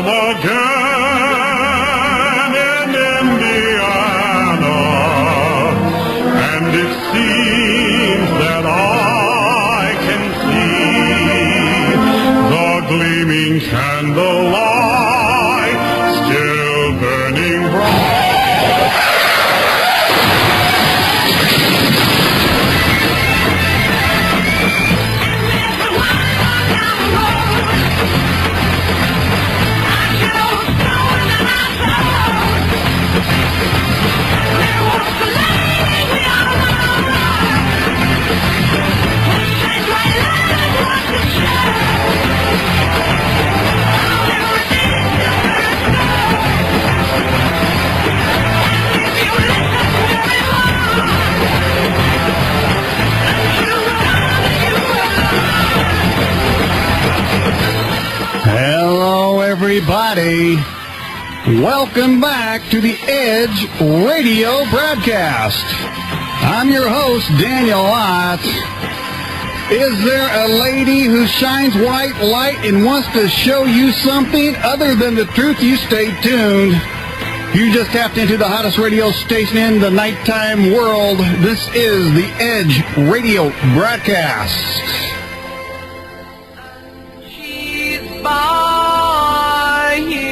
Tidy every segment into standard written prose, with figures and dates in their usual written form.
again in Indiana, and it seems that I can see the gleaming candlelight still burning bright. Hello, everybody. Welcome back to the Edge Radio broadcast. I'm your host, Daniel Lott. Is there a lady who shines white light and wants to show you something other than the truth? You stay tuned. You just tapped into the hottest radio station in the nighttime world. This is the Edge Radio broadcast. Buying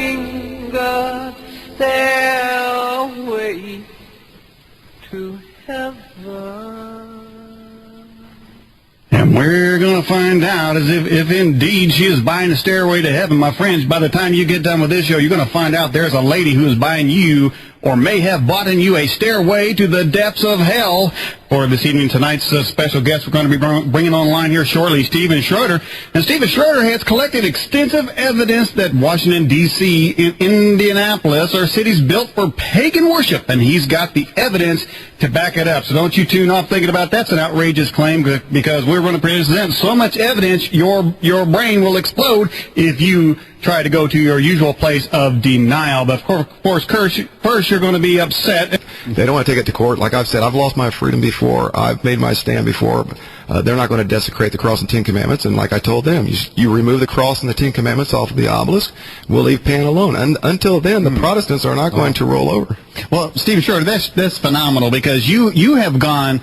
the stairway to heaven. And we're going to find out as if indeed she is buying a stairway to heaven. My friends, by the time you get done with this show, you're going to find out there's a lady who is buying you or may have bought in you a stairway to the depths of hell. For this evening, tonight's special guest we're going to be bringing online here shortly, Stephen Schroeder. And Stephen Schroeder has collected extensive evidence that Washington, D.C. and Indianapolis are cities built for pagan worship, and he's got the evidence to back it up. So don't you tune off thinking about that's an outrageous claim, because we're going to present so much evidence your brain will explode if you try to go to your usual place of denial. But of course, first you're going to be upset. They don't want to take it to court. Like I've said, I've lost my freedom before. I've made my stand before. They're not going to desecrate the cross and Ten Commandments. And like I told them, you remove the cross and the Ten Commandments off of the obelisk, we'll leave Pan alone. And until then, the Protestants are not going to roll over. Well, Stephen Schroeder, that's phenomenal, because you have gone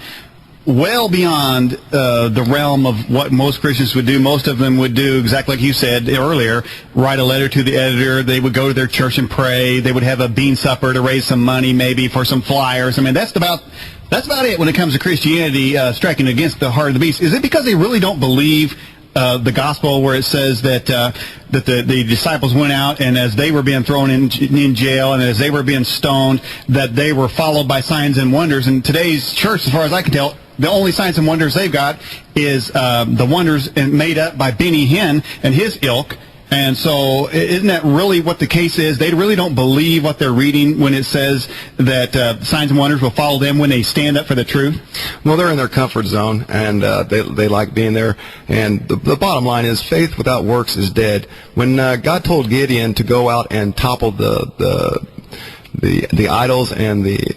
well beyond the realm of what most Christians would do. Most of them would do exactly like you said earlier, write a letter to the editor. They would go to their church and pray. They would have a bean supper to raise some money, maybe for some flyers. I mean, that's about it when it comes to Christianity striking against the heart of the beast. Is it because they really don't believe the gospel, where it says that the disciples went out, and as they were being thrown in jail and as they were being stoned, that they were followed by signs and wonders? And today's church, as far as I can tell, the only signs and wonders they've got is the wonders made up by Benny Hinn and his ilk. And so isn't that really what the case is? They really don't believe what they're reading when it says that signs and wonders will follow them when they stand up for the truth? Well, they're in their comfort zone, and they like being there. And the bottom line is, faith without works is dead. When God told Gideon to go out and topple the idols and the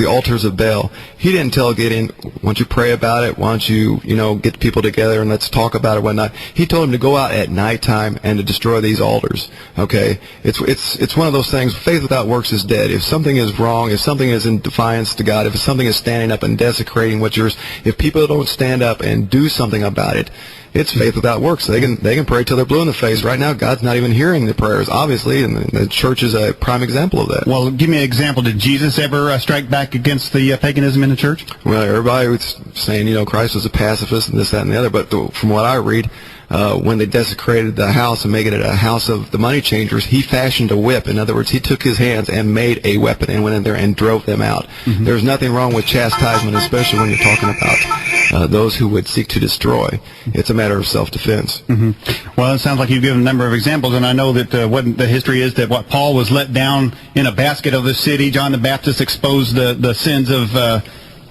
altars of Baal, he didn't tell Gideon, why don't you pray about it, why don't you get people together and let's talk about it, whatnot. He told him to go out at nighttime and to destroy these altars. Okay, it's one of those things. Faith without works is dead. If something is wrong, if something is in defiance to God, if something is standing up and desecrating what's yours, if people don't stand up and do something about it, it's faith without works. They can pray till they're blue in the face. Right now, God's not even hearing the prayers, obviously, and the church is a prime example of that. Well, give me an example. Did Jesus ever strike back against the paganism in the church? Well, everybody was saying, Christ was a pacifist and this, that, and the other, but from what I read, when they desecrated the house and making it a house of the money changers, he fashioned a whip. In other words, he took his hands and made a weapon and went in there and drove them out. Mm-hmm. There's nothing wrong with chastisement, especially when you're talking about those who would seek to destroy. It's a matter of self-defense. Mm-hmm. Well, it sounds like you've given a number of examples, and I know that what the history is that what Paul was let down in a basket of the city. John the Baptist exposed the sins of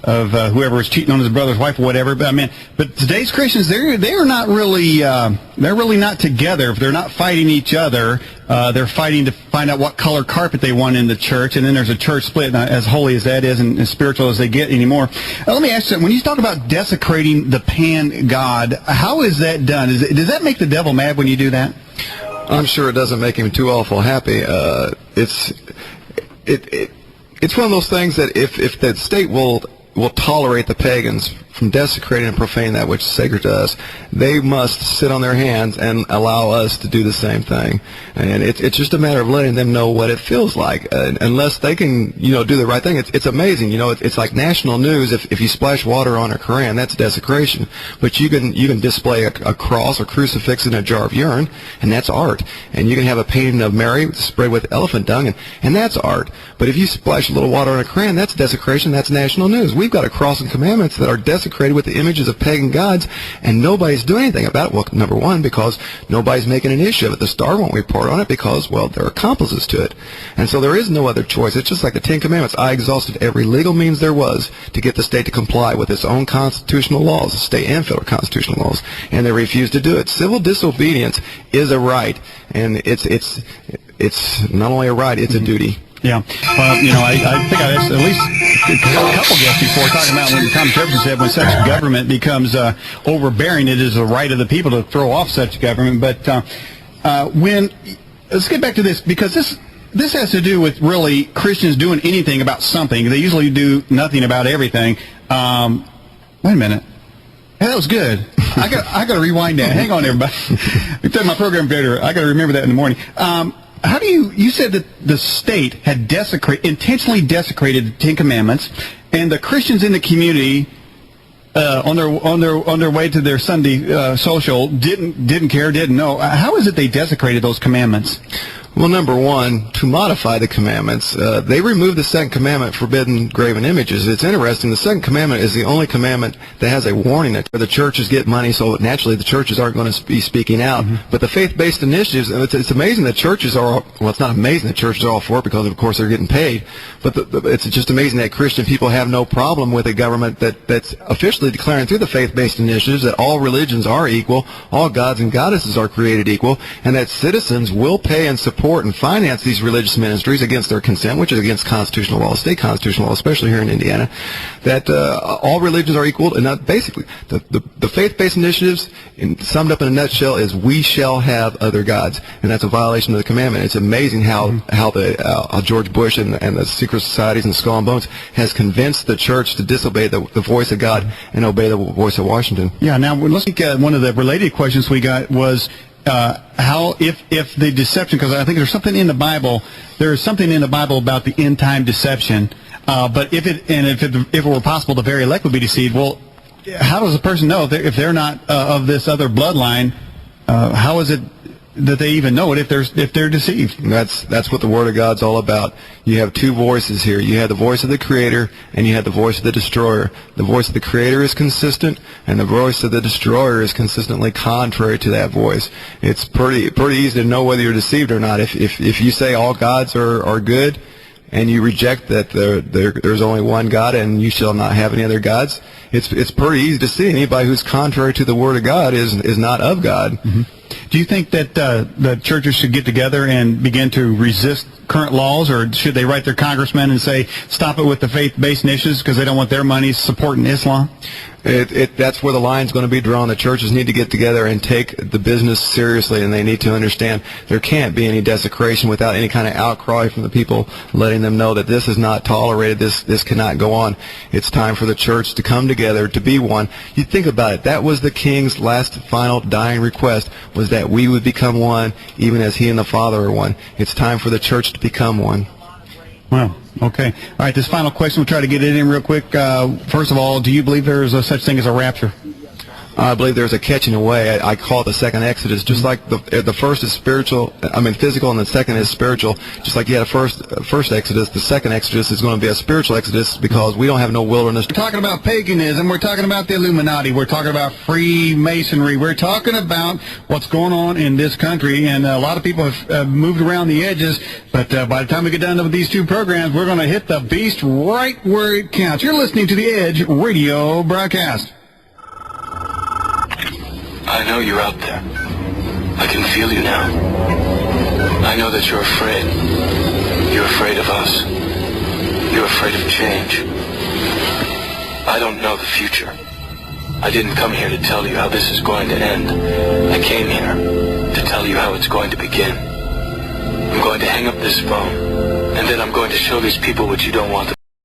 whoever was cheating on his brother's wife or whatever. But today's Christians, they're not really they're really not together. If they're not fighting each other, they're fighting to find out what color carpet they want in the church, and then there's a church split, not as holy as that is and as spiritual as they get anymore. Let me ask you something. When you talk about desecrating the pan god, how is that done? Does that make the devil mad when you do that? I'm sure it doesn't make him too awful happy. It's one of those things that if the state will tolerate the pagans from desecrating and profaning that which is sacred to us, they must sit on their hands and allow us to do the same thing. And it's just a matter of letting them know what it feels like. Unless they can, do the right thing. It's amazing. It's like national news. If you splash water on a Koran, that's desecration. But you can display a cross or crucifix in a jar of urine, and that's art. And you can have a painting of Mary spread with elephant dung, and that's art. But if you splash a little water on a Koran, that's desecration. That's national news. We've got a cross and commandments that are desecrated with the images of pagan gods, and nobody's doing anything about it. Well, number one, because nobody's making an issue of it. The Star won't report on it because, well, they're accomplices to it. And so there is no other choice. It's just like the Ten Commandments. I exhausted every legal means there was to get the state to comply with its own constitutional laws, the state and federal constitutional laws, and they refused to do it. Civil disobedience is a right, and it's not only a right, it's a duty. Yeah. Well, I think I've asked at least a couple guests before talking about when Thomas Jefferson said when such government becomes overbearing, it is the right of the people to throw off such government. But let's get back to this, because this has to do with really Christians doing anything about something. They usually do nothing about everything. Wait a minute. Hey, that was good. I got to rewind that. Hang on, everybody. We took my program better. I got to remember that in the morning. How do you said that the state had intentionally desecrated the Ten Commandments, and the Christians in the community on their way to their Sunday social didn't care, didn't know. How is it they desecrated those commandments? Well, number one, to modify the commandments, they removed the second commandment, forbidden graven images. It's interesting. The second commandment is the only commandment that has a warning that the churches get money, so naturally the churches aren't going to be speaking out. Mm-hmm. But the faith-based initiatives, and it's amazing that churches are, well, it's not amazing that churches are all for it because, of course, they're getting paid. But it's just amazing that Christian people have no problem with a government that's officially declaring through the faith-based initiatives that all religions are equal, all gods and goddesses are created equal, and that citizens will pay and support and finance these religious ministries against their consent, which is against constitutional law, state constitutional law, especially here in Indiana, that all religions are equal. And basically, the faith-based initiatives, summed up in a nutshell, is we shall have other gods, and that's a violation of the commandment. It's amazing how George Bush and the secret societies and Skull and Bones has convinced the church to disobey the voice of God and obey the voice of Washington. Yeah, now let's think one of the related questions we got was how if the deception, because I think there's something in the Bible about the end time deception, but if it were possible the very elect would be deceived, well, how does a person know if they're not of this other bloodline? How is it that they even know it if they're deceived? That's what the Word of God's all about. You have two voices here. You have the voice of the Creator, and you have the voice of the Destroyer. The voice of the Creator is consistent, and the voice of the Destroyer is consistently contrary to that voice. It's pretty easy to know whether you're deceived or not. If you say all gods are good, and you reject that there's only one God and you shall not have any other gods, it's pretty easy to see anybody who's contrary to the Word of God is not of God. Mm-hmm. Do you think that the churches should get together and begin to resist current laws, or should they write their congressmen and say, stop it with the faith-based initiatives because they don't want their money supporting Islam? That's where the line's going to be drawn. The churches need to get together and take the business seriously, and they need to understand there can't be any desecration without any kind of outcry from the people letting them know that this is not tolerated, this cannot go on. It's time for the church to come together, to be one. You think about it. That was the King's last final dying request, was that we would become one, even as he and the Father are one. It's time for the church to become one. Wow. Okay. All right, this final question, we'll try to get it in real quick. First of all, do you believe there is a such thing as a rapture? I believe there's a catching away. I call it the second Exodus. Just like the first is physical, and the second is spiritual. Just like you had a first Exodus, the second Exodus is going to be a spiritual Exodus because we don't have no wilderness. We're talking about paganism. We're talking about the Illuminati. We're talking about Freemasonry. We're talking about what's going on in this country, and a lot of people have moved around the edges. But by the time we get done with these two programs, we're going to hit the beast right where it counts. You're listening to the Edge radio broadcast. I know you're out there. I can feel you now. I know that you're afraid. You're afraid of us. You're afraid of change. I don't know the future. I didn't come here to tell you how this is going to end. I came here to tell you how how it's going to begin. I'm going to hang up this phone, and then I'm going to show these people what you don't want them